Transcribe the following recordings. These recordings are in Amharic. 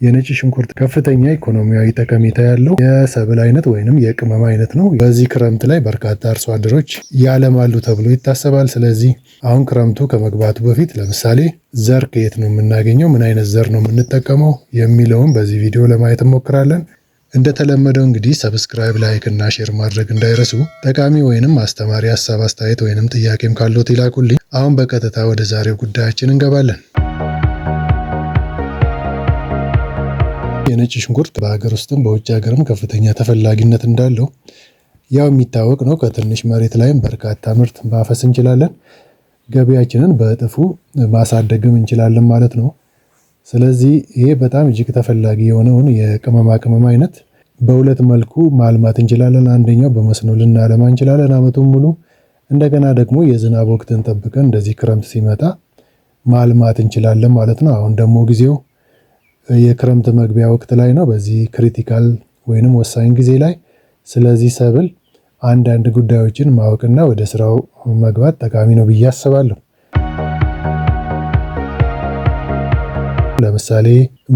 የነጭ ሽንኩርት ከፍተኛ ኢኮኖሚያዊ ጠቀሜታ ያለው የሰብል አይነት ወይንም የቅመም አይነት ነው። በዚህ ክረምት ላይ በርካታ አርሶ አደሮች ያለማሉ ተብሎ ይታሰባል። ስለዚህ አሁን ክረምቱ ከመግባቱ በፊት ለምሳሌ ዘር ከየት ነው የምናገኘው፣ ምን አይነት ዘር ነው የምንጠቀመው የሚለውን በዚህ ቪዲዮ ለማየት እንሞክራለን። እንደተለመደው እንግዲህ ሰብስክራይብ፣ ላይክ እና ሼር ማድረግ እንዳይረሱ። ጠቃሚ ወይንም አስተማሪ ሀሳብ፣ አስተያየት ወይንም ጥያቄም ካለዎት ይላኩልኝ። አሁን በቀጥታ ወደ ዛሬው ጉዳያችን እንገባለን። የነጭ ሽንኩርት በሀገር ውስጥም በውጭ ሀገርም ከፍተኛ ተፈላጊነት እንዳለው ያው የሚታወቅ ነው። ከትንሽ መሬት ላይም በርካታ ምርት ማፈስ እንችላለን። ገበያችንን በእጥፉ ማሳደግም እንችላለን ማለት ነው። ስለዚህ ይሄ በጣም እጅግ ተፈላጊ የሆነውን የቅመማ ቅመም አይነት በሁለት መልኩ ማልማት እንችላለን። አንደኛው በመስኖ ልናለማ እንችላለን አመቱን ሙሉ። እንደገና ደግሞ የዝናብ ወቅትን ጠብቀን እንደዚህ ክረምት ሲመጣ ማልማት እንችላለን ማለት ነው። አሁን ደግሞ ጊዜው የክረምት መግቢያ ወቅት ላይ ነው፣ በዚህ ክሪቲካል ወይንም ወሳኝ ጊዜ ላይ። ስለዚህ ሰብል አንዳንድ ጉዳዮችን ማወቅና ወደ ስራው መግባት ጠቃሚ ነው ብዬ አስባለሁ። ለምሳሌ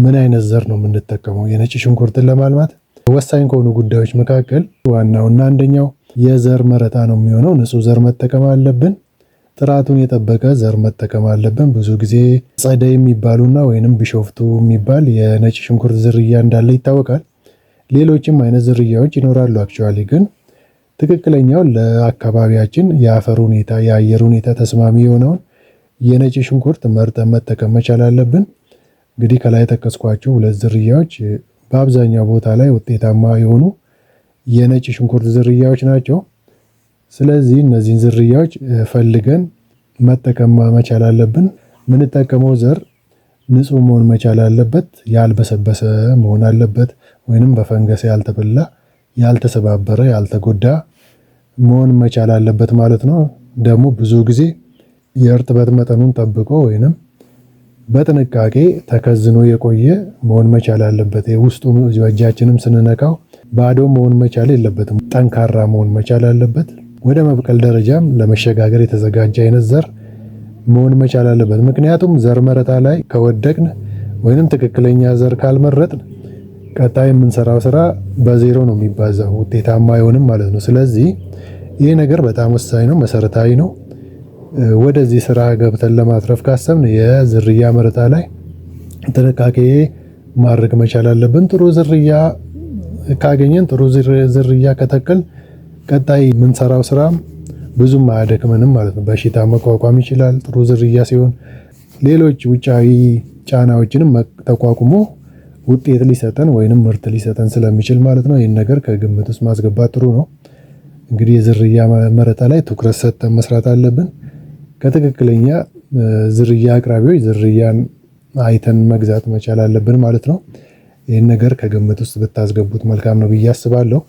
ምን አይነት ዘር ነው የምንጠቀመው? የነጭ ሽንኩርትን ለማልማት ወሳኝ ከሆኑ ጉዳዮች መካከል ዋናውና አንደኛው የዘር መረጣ ነው የሚሆነው። ንጹህ ዘር መጠቀም አለብን። ጥራቱን የጠበቀ ዘር መጠቀም አለብን። ብዙ ጊዜ ጸደይ የሚባሉና ወይንም ቢሾፍቱ የሚባል የነጭ ሽንኩርት ዝርያ እንዳለ ይታወቃል። ሌሎችም አይነት ዝርያዎች ይኖራሉ። አክቹዋሊ ግን ትክክለኛው ለአካባቢያችን የአፈር ሁኔታ፣ የአየር ሁኔታ ተስማሚ የሆነውን የነጭ ሽንኩርት መርጠን መጠቀም መቻል አለብን። እንግዲህ ከላይ የጠቀስኳቸው ሁለት ዝርያዎች በአብዛኛው ቦታ ላይ ውጤታማ የሆኑ የነጭ ሽንኩርት ዝርያዎች ናቸው። ስለዚህ እነዚህን ዝርያዎች ፈልገን መጠቀም መቻል አለብን። የምንጠቀመው ዘር ንጹህ መሆን መቻል አለበት። ያልበሰበሰ መሆን አለበት፣ ወይንም በፈንገስ ያልተበላ፣ ያልተሰባበረ፣ ያልተጎዳ መሆን መቻል አለበት ማለት ነው። ደግሞ ብዙ ጊዜ የእርጥበት መጠኑን ጠብቆ ወይንም በጥንቃቄ ተከዝኖ የቆየ መሆን መቻል አለበት። ውስጡ በእጃችንም ስንነካው ባዶ መሆን መቻል የለበትም። ጠንካራ መሆን መቻል አለበት። ወደ መብቀል ደረጃም ለመሸጋገር የተዘጋጀ አይነት ዘር መሆን መቻል አለበት። ምክንያቱም ዘር መረጣ ላይ ከወደቅን ወይንም ትክክለኛ ዘር ካልመረጥን ቀጣይ የምንሰራው ስራ በዜሮ ነው የሚባዛው፣ ውጤታማ አይሆንም ማለት ነው። ስለዚህ ይህ ነገር በጣም ወሳኝ ነው፣ መሰረታዊ ነው። ወደዚህ ስራ ገብተን ለማትረፍ ካሰብን የዝርያ መረጣ ላይ ጥንቃቄ ማድረግ መቻል አለብን። ጥሩ ዝርያ ካገኘን፣ ጥሩ ዝርያ ከተከል ቀጣይ የምንሰራው ስራ ብዙም አያደክመንም ማለት ነው። በሽታ መቋቋም ይችላል ጥሩ ዝርያ ሲሆን፣ ሌሎች ውጫዊ ጫናዎችንም ተቋቁሞ ውጤት ሊሰጠን ወይንም ምርት ሊሰጠን ስለሚችል ማለት ነው። ይህን ነገር ከግምት ውስጥ ማስገባት ጥሩ ነው። እንግዲህ የዝርያ መረጣ ላይ ትኩረት ሰጥተን መስራት አለብን። ከትክክለኛ ዝርያ አቅራቢዎች ዝርያን አይተን መግዛት መቻል አለብን ማለት ነው። ይህን ነገር ከግምት ውስጥ ብታስገቡት መልካም ነው ብዬ አስባለሁ።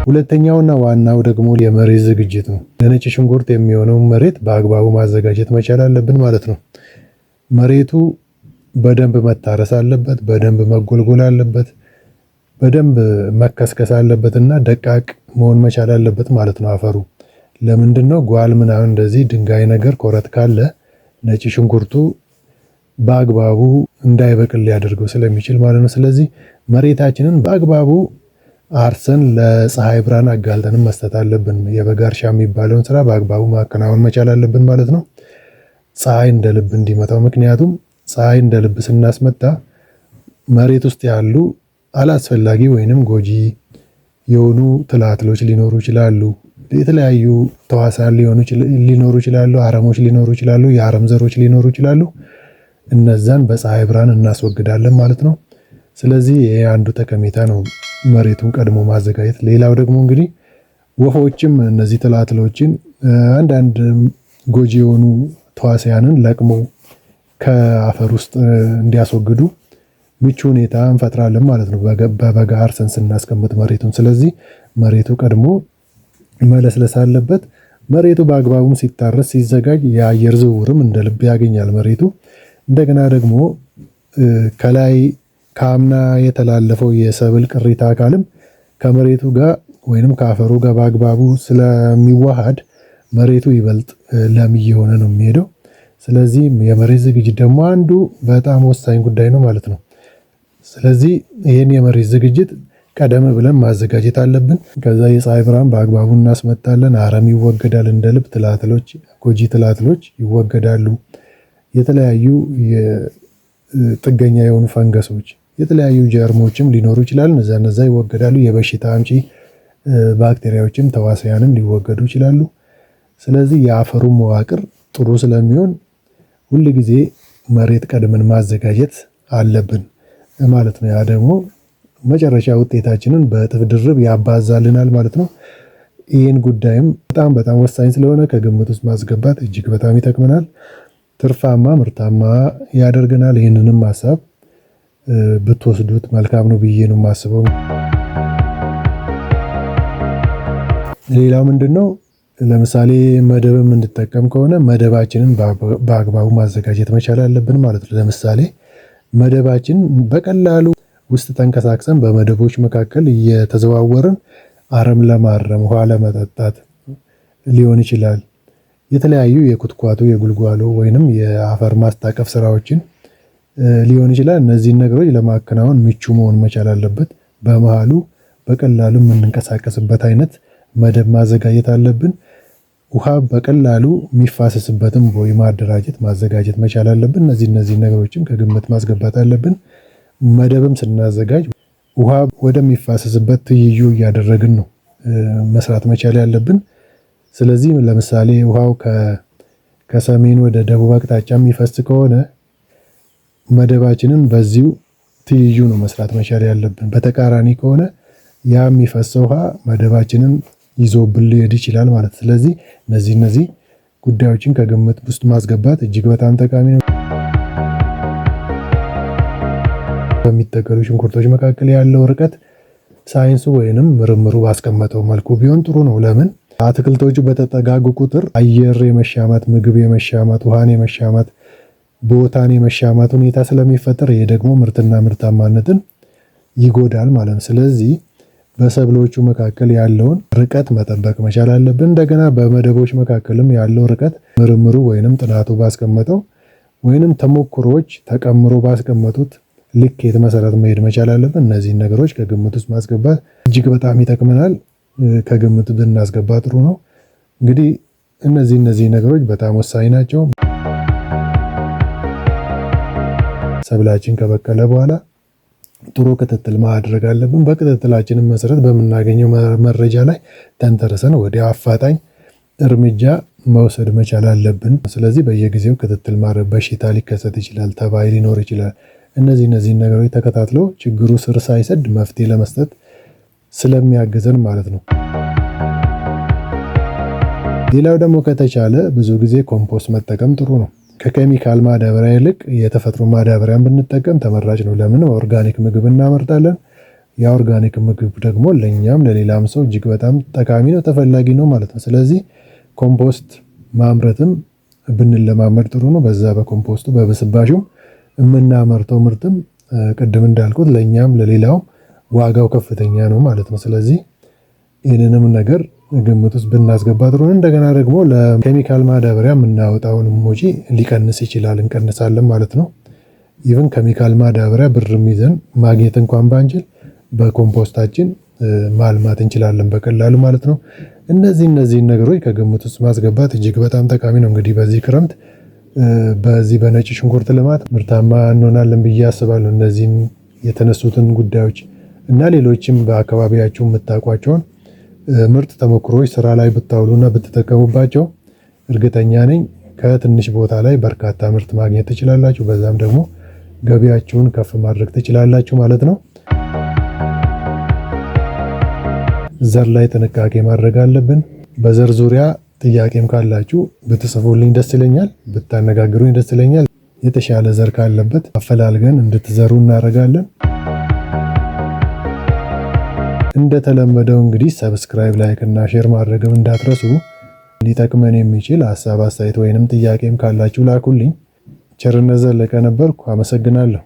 ሁለተኛውና ዋናው ደግሞ የመሬት ዝግጅት ነው። ለነጭ ሽንኩርት የሚሆነው መሬት በአግባቡ ማዘጋጀት መቻል አለብን ማለት ነው። መሬቱ በደንብ መታረስ አለበት፣ በደንብ መጎልጎል አለበት፣ በደንብ መከስከስ አለበትና ደቃቅ መሆን መቻል አለበት ማለት ነው። አፈሩ ለምንድነው ጓል ምናምን እንደዚህ ድንጋይ ነገር ኮረት ካለ ነጭ ሽንኩርቱ በአግባቡ እንዳይበቅል ሊያደርገው ስለሚችል ማለት ነው። ስለዚህ መሬታችንን በአግባቡ አርሰን ለፀሐይ ብርሃን አጋልጠን መስጠት አለብን። የበጋ እርሻ የሚባለውን ስራ በአግባቡ ማከናወን መቻል አለብን ማለት ነው። ፀሐይ እንደ ልብ እንዲመጣው። ምክንያቱም ፀሐይ እንደ ልብ ስናስመጣ መሬት ውስጥ ያሉ አላስፈላጊ ወይንም ጎጂ የሆኑ ትላትሎች ሊኖሩ ይችላሉ። የተለያዩ ተዋሳን ሊኖሩ ይችላሉ። አረሞች ሊኖሩ ይችላሉ። የአረም ዘሮች ሊኖሩ ይችላሉ። እነዛን በፀሐይ ብርሃን እናስወግዳለን ማለት ነው። ስለዚህ ይሄ አንዱ ጠቀሜታ ነው፣ መሬቱን ቀድሞ ማዘጋጀት። ሌላው ደግሞ እንግዲህ ወፎችም እነዚህ ትላትሎችን አንዳንድ ጎጂ የሆኑ ተዋሲያንን ለቅሞ ከአፈር ውስጥ እንዲያስወግዱ ምቹ ሁኔታ እንፈጥራለን ማለት ነው፣ በበጋ አርሰን ስናስቀምጥ መሬቱን። ስለዚህ መሬቱ ቀድሞ መለስለስ አለበት። መሬቱ በአግባቡም ሲታረስ ሲዘጋጅ የአየር ዝውውርም እንደ ልብ ያገኛል መሬቱ። እንደገና ደግሞ ከላይ ከአምና የተላለፈው የሰብል ቅሪታ አካልም ከመሬቱ ጋር ወይንም ከአፈሩ ጋር በአግባቡ ስለሚዋሃድ መሬቱ ይበልጥ ለም እየሆነ ነው የሚሄደው። ስለዚህ የመሬት ዝግጅት ደግሞ አንዱ በጣም ወሳኝ ጉዳይ ነው ማለት ነው። ስለዚህ ይህን የመሬት ዝግጅት ቀደም ብለን ማዘጋጀት አለብን። ከዛ የፀሐይ ብርሃን በአግባቡ እናስመጣለን። አረም ይወገዳል፣ እንደ ልብ ትላትሎች፣ ጎጂ ትላትሎች ይወገዳሉ። የተለያዩ ጥገኛ የሆኑ ፈንገሶች፣ የተለያዩ ጀርሞችም ሊኖሩ ይችላል። እነዛ ይወገዳሉ። የበሽታ አምጪ ባክቴሪያዎችም ተዋሲያንም ሊወገዱ ይችላሉ። ስለዚህ የአፈሩ መዋቅር ጥሩ ስለሚሆን ሁል ጊዜ መሬት ቀድመን ማዘጋጀት አለብን ማለት ነው። ያ ደግሞ መጨረሻ ውጤታችንን በእጥፍ ድርብ ያባዛልናል ማለት ነው። ይህን ጉዳይም በጣም ወሳኝ ስለሆነ ከግምት ውስጥ ማስገባት እጅግ በጣም ይጠቅመናል። ትርፋማ ምርታማ ያደርገናል። ይህንንም ሀሳብ ብትወስዱት መልካም ነው ብዬ ነው የማስበው። ሌላው ምንድነው? ለምሳሌ መደብ የምንጠቀም ከሆነ መደባችንን በአግባቡ ማዘጋጀት መቻል አለብን ማለት ነው። ለምሳሌ መደባችን በቀላሉ ውስጥ ተንቀሳቅሰን በመደቦች መካከል እየተዘዋወርን አረም ለማረም፣ ውሃ ለመጠጣት ሊሆን ይችላል። የተለያዩ የኩትኳቶ የጉልጓሎ ወይንም የአፈር ማስታቀፍ ስራዎችን ሊሆን ይችላል። እነዚህን ነገሮች ለማከናወን ምቹ መሆን መቻል አለበት። በመሃሉ በቀላሉ የምንንቀሳቀስበት አይነት መደብ ማዘጋጀት አለብን። ውሃ በቀላሉ የሚፋሰስበትም ቦይ ማዘጋጀት መቻል አለብን። እነዚህ ነገሮችን ከግምት ማስገባት አለብን። መደብም ስናዘጋጅ ውሃ ወደሚፋሰስበት ትይዩ እያደረግን ነው መስራት መቻል ያለብን። ስለዚህ ለምሳሌ ውሃው ከሰሜን ወደ ደቡብ አቅጣጫ የሚፈስ ከሆነ መደባችንን በዚሁ ትይዩ ነው መስራት መቻል ያለብን። በተቃራኒ ከሆነ ያ የሚፈሰው ውሃ መደባችንን ይዞብን ሊሄድ ይችላል ማለት። ስለዚህ እነዚህ ጉዳዮችን ከግምት ውስጥ ማስገባት እጅግ በጣም ጠቃሚ ነው። በሚተከሉ ሽንኩርቶች መካከል ያለው ርቀት ሳይንሱ ወይንም ምርምሩ ባስቀመጠው መልኩ ቢሆን ጥሩ ነው። ለምን? አትክልቶቹ በተጠጋጉ ቁጥር አየር የመሻማት፣ ምግብ የመሻማት፣ ውሃን የመሻማት፣ ቦታን የመሻማት ሁኔታ ስለሚፈጠር ይሄ ደግሞ ምርትና ምርታማነትን ይጎዳል ማለት ነው። ስለዚህ በሰብሎቹ መካከል ያለውን ርቀት መጠበቅ መቻል አለብን። እንደገና በመደቦች መካከልም ያለው ርቀት ምርምሩ ወይንም ጥናቱ ባስቀመጠው ወይንም ተሞክሮዎች ተቀምሮ ባስቀመጡት ልኬት መሰረት መሄድ መቻል አለብን። እነዚህን ነገሮች ከግምት ውስጥ ማስገባት እጅግ በጣም ይጠቅመናል። ከግምት ብናስገባ ጥሩ ነው። እንግዲህ እነዚህ ነገሮች በጣም ወሳኝ ናቸው። ሰብላችን ከበቀለ በኋላ ጥሩ ክትትል ማድረግ አለብን። በክትትላችንም መሰረት በምናገኘው መረጃ ላይ ተንተርሰን ወደ አፋጣኝ እርምጃ መውሰድ መቻል አለብን። ስለዚህ በየጊዜው ክትትል ማድረግ፣ በሽታ ሊከሰት ይችላል፣ ተባይ ሊኖር ይችላል። እነዚህን ነገሮች ተከታትሎ ችግሩ ስር ሳይሰድ መፍትሄ ለመስጠት ስለሚያግዘን ማለት ነው። ሌላው ደግሞ ከተቻለ ብዙ ጊዜ ኮምፖስት መጠቀም ጥሩ ነው። ከኬሚካል ማዳበሪያ ይልቅ የተፈጥሮ ማዳበሪያን ብንጠቀም ተመራጭ ነው። ለምን? ኦርጋኒክ ምግብ እናመርታለን። የኦርጋኒክ ምግብ ደግሞ ለኛም ለሌላም ሰው እጅግ በጣም ጠቃሚ ነው፣ ተፈላጊ ነው ማለት ነው። ስለዚህ ኮምፖስት ማምረትም ብንለማመድ ጥሩ ነው። በዛ በኮምፖስቱ በብስባሹም የምናመርተው ምርትም ቅድም እንዳልኩት ለኛም ለሌላውም ዋጋው ከፍተኛ ነው ማለት ነው። ስለዚህ ይህንንም ነገር ግምት ውስጥ ብናስገባ ጥሩ ነው። እንደገና ደግሞ ለኬሚካል ማዳበሪያ የምናወጣውን ወጪ ሊቀንስ ይችላል፣ እንቀንሳለን ማለት ነው። ኢቭን ኬሚካል ማዳበሪያ ብርም ይዘን ማግኘት እንኳን ባንችል በኮምፖስታችን ማልማት እንችላለን በቀላሉ ማለት ነው። እነዚህን ነገሮች ከግምት ውስጥ ማስገባት እጅግ በጣም ጠቃሚ ነው። እንግዲህ በዚህ ክረምት በዚህ በነጭ ሽንኩርት ልማት ምርታማ እንሆናለን ብዬ አስባለሁ። እነዚህን የተነሱትን ጉዳዮች እና ሌሎችም በአካባቢያችሁ የምታውቋቸውን ምርጥ ተሞክሮች ስራ ላይ ብታውሉና ብትጠቀሙባቸው እርግጠኛ ነኝ ከትንሽ ቦታ ላይ በርካታ ምርት ማግኘት ትችላላችሁ። በዛም ደግሞ ገቢያችሁን ከፍ ማድረግ ትችላላችሁ ማለት ነው። ዘር ላይ ጥንቃቄ ማድረግ አለብን። በዘር ዙሪያ ጥያቄም ካላችሁ ብትጽፉልኝ ደስ ይለኛል፣ ብታነጋግሩኝ ደስ ይለኛል። የተሻለ ዘር ካለበት አፈላልገን እንድትዘሩ እናደርጋለን። እንደተለመደው እንግዲህ ሰብስክራይብ፣ ላይክ እና ሼር ማድረግም እንዳትረሱ። ሊጠቅመን የሚችል ሀሳብ አስተያየት ወይንም ጥያቄም ካላችሁ ላኩልኝ። ቸርነት ዘለቀ ነበርኩ። አመሰግናለሁ።